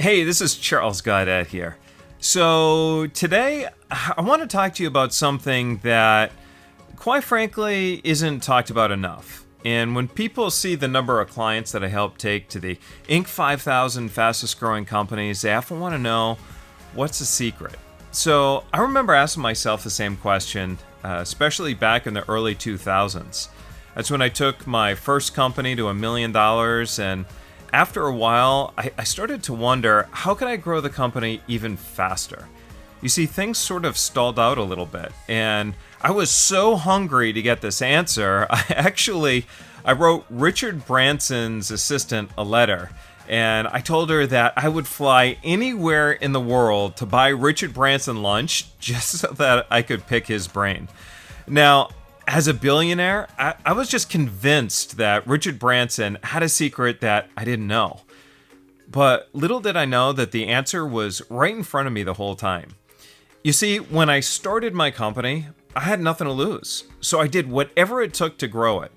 Hey, this is Charles Gaudet here. So today I want to talk to you about something that, quite frankly, isn't talked about enough. And when people see the number of clients that I help take to the Inc. 5000 fastest growing companies, they often want to know, what's the secret? So I remember asking myself the same question, especially back in the early 2000s. That's when I took my first company to $1 million, and after a while, I started to wonder, how could I grow the company even faster? You see, things sort of stalled out a little bit, and I was so hungry to get this answer, I wrote Richard Branson's assistant a letter, and I told her that I would fly anywhere in the world to buy Richard Branson lunch just so that I could pick his brain. Now, as a billionaire, I was just convinced that Richard Branson had a secret that I didn't know. But little did I know that the answer was right in front of me the whole time. You see, when I started my company, I had nothing to lose, so I did whatever it took to grow it.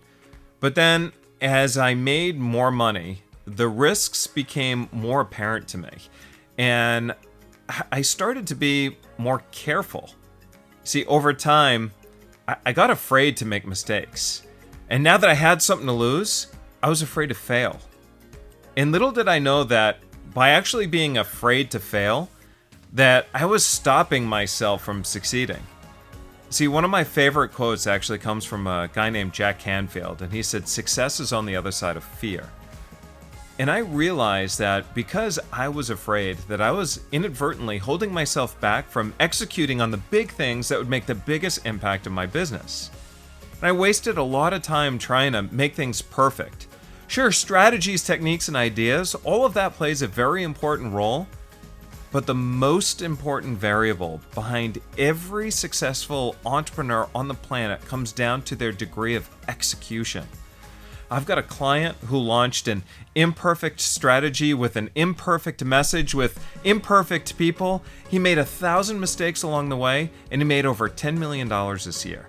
But then, as I made more money, the risks became more apparent to me, and I started to be more careful. See, over time, I got afraid to make mistakes. And now that I had something to lose, I was afraid to fail. And little did I know that by actually being afraid to fail, that I was stopping myself from succeeding. See, one of my favorite quotes actually comes from a guy named Jack Canfield, and he said, "Success is on the other side of fear." And I realized that because I was afraid, that I was inadvertently holding myself back from executing on the big things that would make the biggest impact in my business. And I wasted a lot of time trying to make things perfect. Sure, strategies, techniques, and ideas, all of that plays a very important role, but the most important variable behind every successful entrepreneur on the planet comes down to their degree of execution. I've got a client who launched an imperfect strategy with an imperfect message with imperfect people. He made 1,000 mistakes along the way, and he made over $10 million this year.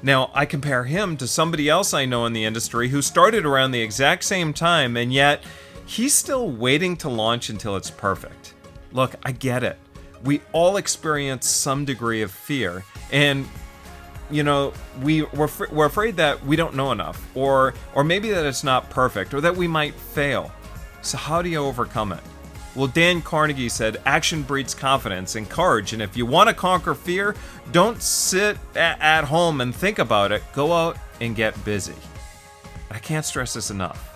Now, I compare him to somebody else I know in the industry who started around the exact same time, and yet he's still waiting to launch until it's perfect. Look, I get it. We all experience some degree of fear, and we're afraid that we don't know enough, or maybe that it's not perfect, or that we might fail. So how do you overcome it? Well, Dan Carnegie said, action breeds confidence and courage, and if you want to conquer fear, don't sit at home and think about it. Go out and get busy. I can't stress this enough.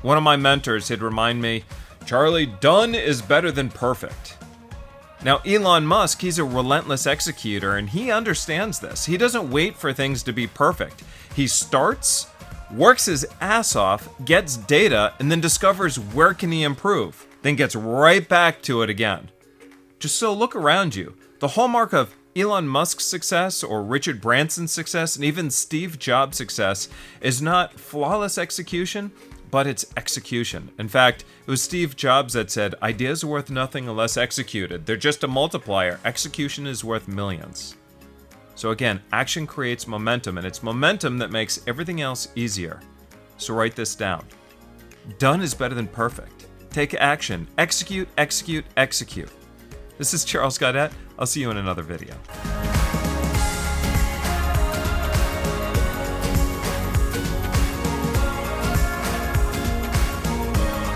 One of my mentors had remind me, Charlie, done is better than perfect. Now, Elon Musk, he's a relentless executor, and he understands this. He doesn't wait for things to be perfect. He starts, works his ass off, gets data, and then discovers where can he improve, then gets right back to it again. Just so look around you. The hallmark of Elon Musk's success, or Richard Branson's success, and even Steve Jobs' success is not flawless execution, but it's execution. In fact, it was Steve Jobs that said, ideas are worth nothing unless executed. They're just a multiplier. Execution is worth millions. So again, action creates momentum, and it's momentum that makes everything else easier. So write this down. Done is better than perfect. Take action. Execute, execute, execute. This is Charles Gaudet. I'll see you in another video.